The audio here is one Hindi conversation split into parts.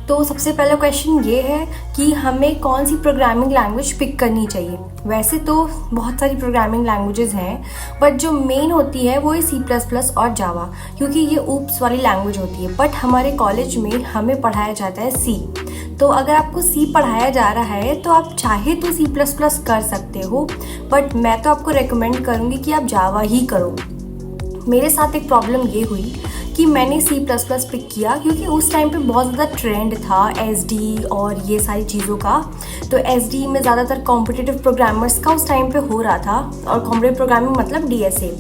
तो सबसे पहला क्वेश्चन ये है कि हमें कौन सी प्रोग्रामिंग लैंग्वेज पिक करनी चाहिए। वैसे तो बहुत सारी प्रोग्रामिंग लैंग्वेजेस हैं, बट जो मेन होती है वो है C++ और जावा, क्योंकि ये ऊप्स वाली लैंग्वेज होती है। बट हमारे कॉलेज में हमें पढ़ाया जाता है C। तो अगर आपको C पढ़ाया जा रहा है तो आप चाहे तो C++ कर सकते हो, बट मैं तो आपको रेकमेंड करूँगी कि आप जावा ही करो। मेरे साथ एक प्रॉब्लम ये हुई कि मैंने C++ पिक किया क्योंकि उस टाइम पे बहुत ज़्यादा ट्रेंड था SD और ये सारी चीज़ों का। तो SD में ज़्यादातर कॉम्पिटिटिव प्रोग्रामर्स का उस टाइम पे हो रहा था, और कॉम्पिटिटिव प्रोग्रामिंग मतलब DSA।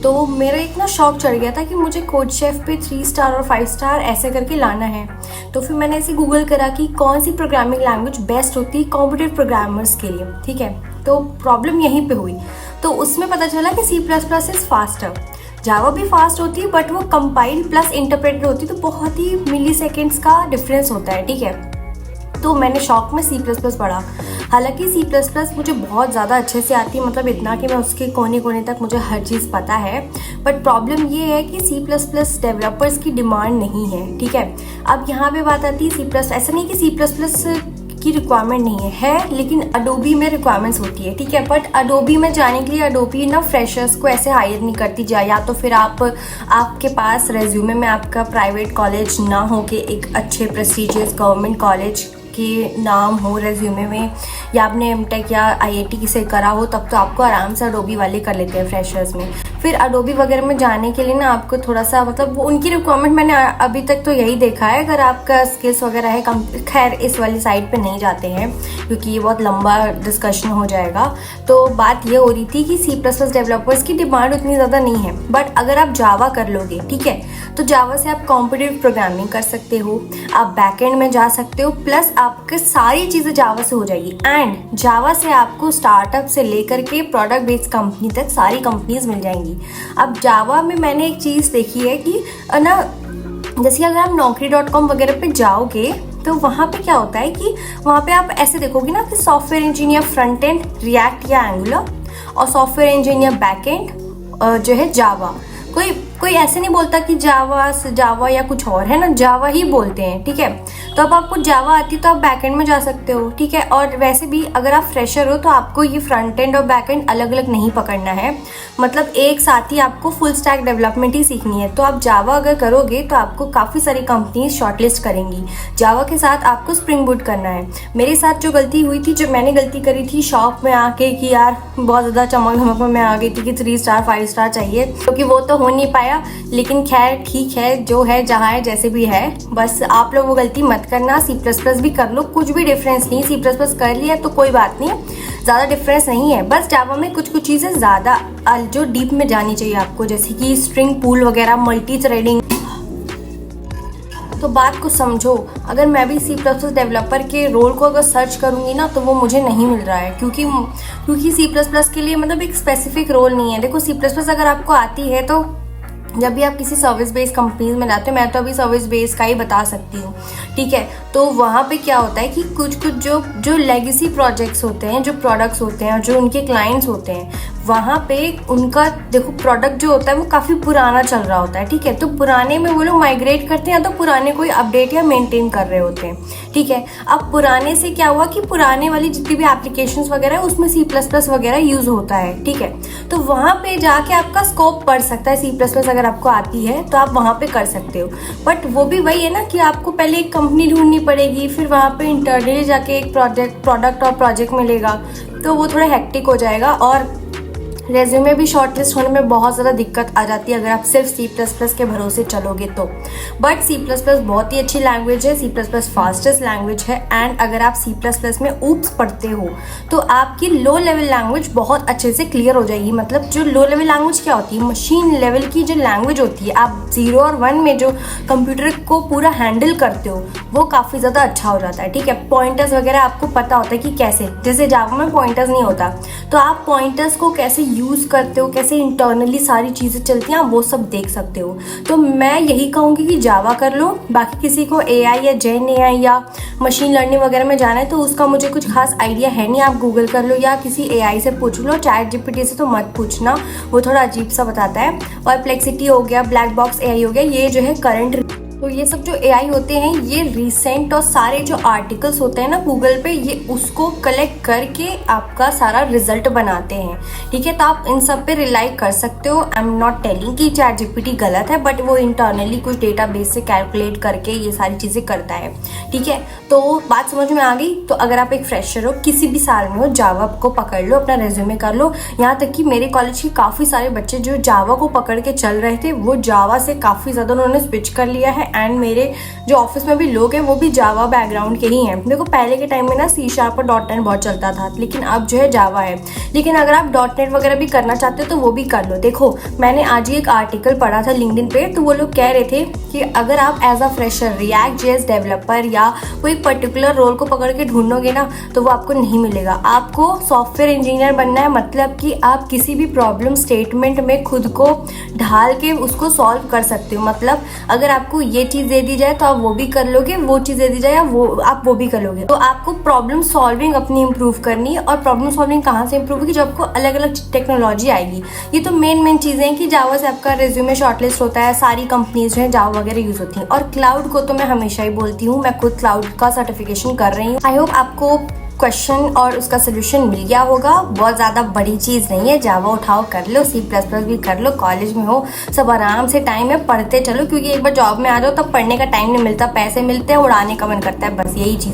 तो मेरा इतना शौक चढ़ गया था कि मुझे कोड शेफ पे 3 स्टार और 5 स्टार ऐसे करके लाना है। तो फिर मैंने ऐसे गूगल करा कि कौन सी प्रोग्रामिंग लैंग्वेज बेस्ट होती है कॉम्पिटिटिव प्रोग्रामर्स के लिए, ठीक है। तो प्रॉब्लम यहीं पे हुई। तो उसमें पता चला कि C++ इज़ फास्टर। जावा भी फास्ट होती है, बट वो कंपाइल प्लस इंटरप्रेटेड होती है, तो बहुत ही मिली सेकेंड्स का डिफरेंस होता है, ठीक है। तो मैंने शौक में C++ पढ़ा। हालांकि C++ मुझे बहुत ज़्यादा अच्छे से आती है, मतलब इतना कि मैं उसके कोने कोने तक मुझे हर चीज़ पता है। बट प्रॉब्लम ये है कि C++ डेवलपर्स की डिमांड नहीं है, ठीक है। अब यहाँ पे बात आती है C++, ऐसा नहीं कि C++ की रिक्वायरमेंट नहीं है, लेकिन अडोबी में रिक्वायरमेंट्स होती है, ठीक है। बट अडोबी में जाने के लिए अडोबी ना फ्रेशर्स को ऐसे हायर नहीं करती जाए, या तो फिर आपके पास रेज्यूमे में आपका प्राइवेट कॉलेज ना हो कि एक अच्छे प्रेस्टिजियस गवर्नमेंट कॉलेज के नाम हो रेज्यूमे में, या आपने MTech या IIT से करा हो, तब तो आपको आराम से अडोबी वाले कर लेते हैं फ्रेशर्स में। फिर अडोबी वगैरह में जाने के लिए ना आपको थोड़ा सा, मतलब वो उनकी रिक्वायरमेंट मैंने अभी तक तो यही देखा है। अगर आपका स्किल्स वगैरह है कम, खैर इस वाली साइड पे नहीं जाते हैं क्योंकि ये बहुत लंबा डिस्कशन हो जाएगा। तो बात ये हो रही थी कि C++ डेवलपर्स की डिमांड उतनी ज़्यादा नहीं है। बट अगर आप जावा कर लोगे, ठीक है, तो जावा से आप कॉम्पिटिटिव प्रोग्रामिंग कर सकते हो, आप बैकएंड में जा सकते हो, प्लस आपके सारी चीज़ें जावा से हो जाएगी। एंड जावा से आपको स्टार्टअप से लेकर के प्रोडक्ट बेस्ड कंपनी तक सारी कंपनीज मिल जाएंगी। अब जावा में मैंने एक चीज़ देखी है कि ना, जैसे अगर आप naukri.com वगैरह पे जाओगे तो वहाँ पे क्या होता है कि वहाँ पे आप ऐसे देखोगे ना कि software engineer front end react या एंगुलर, और सॉफ्टवेयर इंजीनियर बैक एंड जो है जावा। कोई ऐसे नहीं बोलता कि जावा या कुछ और, है ना, जावा ही बोलते हैं, ठीक है। तो अब आपको जावा आती है तो आप बैकएंड में जा सकते हो, ठीक है। और वैसे भी अगर आप फ्रेशर हो तो आपको ये फ्रंट एंड और बैक एंड अलग अलग नहीं पकड़ना है, मतलब एक साथ ही आपको फुल स्टैक डेवलपमेंट ही सीखनी है। तो आप जावा अगर करोगे तो आपको काफ़ी सारी कंपनीज शॉर्टलिस्ट करेंगी। जावा के साथ आपको स्प्रिंग बूट करना है। मेरे साथ जो गलती हुई थी, जब मैंने गलती करी थी शॉप में आके कि यार बहुत ज़्यादा चमक धमक में मैं आ गई थी कि 3 स्टार 5 स्टार चाहिए, क्योंकि वो तो हो नहीं पाया। लेकिन खैर ठीक है, जो है जहाँ है जैसे भी है। बस आप लोग वो गलती मत करना। C++ भी कर लो, कुछ भी डिफरेंस नहीं। C++ कर लिया तो कोई बात नहीं, ज़्यादा डिफरेंस नहीं है। बस जावा में कुछ चीज़ें ज़्यादा जो डीप में जानी चाहिए आपको, जैसे कि स्ट्रिंग पूल वगैरह, मल्टी थ्रेडिंग। तो बात को समझो, अगर मैं भी C++ डेवलपर के रोल को अगर सर्च करूँगी ना तो वो मुझे नहीं मिल रहा है, क्योंकि C++ के लिए मतलब एक स्पेसिफिक रोल नहीं है। देखो C++ अगर आपको आती है तो जब भी आप किसी सर्विस बेस्ड कंपनीज में जाते हो, मैं तो अभी सर्विस बेस्ड का ही बता सकती हूँ, ठीक है। तो वहाँ पे क्या होता है कि कुछ जो लेगेसी प्रोजेक्ट्स होते हैं, जो प्रोडक्ट्स होते हैं और जो उनके क्लाइंट्स होते हैं, वहाँ पे उनका देखो प्रोडक्ट जो होता है वो काफ़ी पुराना चल रहा होता है, ठीक है। तो पुराने में वो लोग माइग्रेट करते हैं या तो पुराने कोई अपडेट या मेंटेन कर रहे होते हैं, ठीक है। अब पुराने से क्या हुआ कि पुराने वाली जितनी भी एप्लीकेशंस वगैरह है उसमें C++ वगैरह यूज़ होता है, ठीक है। तो वहाँ पे जाके आपका स्कोप बढ़ सकता है। C++ अगर आपको आती है तो आप वहाँ पे कर सकते हो। बट वो भी वही है ना कि आपको पहले एक कंपनी ढूंढनी पड़ेगी, फिर वहाँ पे इंटरनली जाके एक प्रोडक्ट और प्रोजेक्ट मिलेगा, तो वो थोड़ा हेक्टिक हो जाएगा। और रेज्यूमे भी शॉर्टलिस्ट होने में बहुत ज़्यादा दिक्कत आ जाती है अगर आप सिर्फ C++ के भरोसे चलोगे तो। बट C++ बहुत ही अच्छी लैंग्वेज है, C++ फास्टेस्ट लैंग्वेज है। एंड अगर आप C++ में ऊप्स पढ़ते हो तो आपकी लो लेवल लैंग्वेज बहुत अच्छे से क्लियर हो जाएगी। मतलब जो लो लेवल लैंग्वेज क्या होती है, मशीन लेवल की जो लैंग्वेज होती है, आप 0 और 1 में जो कंप्यूटर को पूरा हैंडल करते हो वो काफ़ी ज़्यादा अच्छा हो जाता है, ठीक है। पॉइंटर्स वगैरह आपको पता होता है कि कैसे, जैसे जावा में पॉइंटर्स नहीं होता, तो आप पॉइंटर्स को कैसे यूज़ करते हो, कैसे इंटरनली सारी चीज़ें चलती हैं, आप वो सब देख सकते हो। तो मैं यही कहूँगी कि जावा कर लो। बाकी किसी को AI या जेन AI या मशीन लर्निंग वगैरह में जाना है तो उसका मुझे कुछ खास आइडिया है नहीं, आप गूगल कर लो या किसी AI से पूछ लो। ChatGPT से तो मत पूछना, वो थोड़ा अजीब सा बताता है। और Perplexity हो गया, ब्लैक बॉक्स AI हो गया, ये जो है करंट तो ये सब जो एआई होते हैं ये रिसेंट और सारे जो आर्टिकल्स होते हैं ना गूगल पे, ये उसको कलेक्ट करके आपका सारा रिजल्ट बनाते हैं। ठीक है, तो आप इन सब पे रिलाई कर सकते हो। आई एम नॉट टेलिंग कि चैट जीपीटी गलत है, बट वो इंटरनली कुछ डेटाबेस से कैलकुलेट करके ये सारी चीज़ें करता है। ठीक है, तो बात समझ में आ गई। तो अगर आप एक फ्रेशर हो, किसी भी साल में हो, जावा को पकड़ लो, अपना रेज्यूमे कर लो। यहाँ तक कि मेरे कॉलेज के काफ़ी सारे बच्चे जो जावा को पकड़ के चल रहे थे, वो जावा से काफ़ी ज़्यादा उन्होंने स्विच कर लिया है। एंड मेरे जो ऑफिस में भी लोग हैं वो भी जावा बैकग्राउंड के ही हैं। देखो पहले के टाइम में ना C# और .NET बहुत चलता था, लेकिन अब जो है जावा है। लेकिन अगर आप .NET वगैरह भी करना चाहते हो तो वो भी कर लो। देखो मैंने आज ही एक आर्टिकल पढ़ा था लिंक्डइन पे, तो वो लोग कह रहे थे कि अगर आप as a fresher React.js developer या कोई पर्टिकुलर रोल को पकड़ के ढूंढोगे ना, तो वो आपको नहीं मिलेगा। आपको सॉफ्टवेयर इंजीनियर बनना है, मतलब कि आप किसी भी प्रॉब्लम स्टेटमेंट में खुद को ढाल के उसको सॉल्व कर सकते हो। मतलब अगर आपको ये चीज़ दे दी जाए तो आप वो भी कर लोगे, वो चीज़ दे दी जाए आप वो भी कर लोगे। तो आपको प्रॉब्लम सॉल्विंग अपनी इंप्रूव करनी है। और प्रॉब्लम सॉल्विंग कहाँ से इंप्रूव होगी? जब आपको अलग अलग टेक्नोलॉजी आएगी। ये तो मेन चीज़ें हैं कि जावा से आपका रेज्यूमे शॉर्टलिस्ट होता है, सारी कंपनीज जो है जावा वगैरह यूज़ होती हैं। और क्लाउड को तो मैं हमेशा ही बोलती हूँ, मैं खुद क्लाउड का सर्टिफिकेशन कर रही हूँ। आई होप आपको क्वेश्चन और उसका सोल्यूशन मिल गया होगा। बहुत ज़्यादा बड़ी चीज़ नहीं है, जावा उठाओ कर लो, C++ भी कर लो, कॉलेज में हो, सब आराम से टाइम है, पढ़ते चलो। क्योंकि एक बार जॉब में आ जाओ तब पढ़ने का टाइम नहीं मिलता, पैसे मिलते हैं, उड़ाने का मन करता है, बस यही चीज़।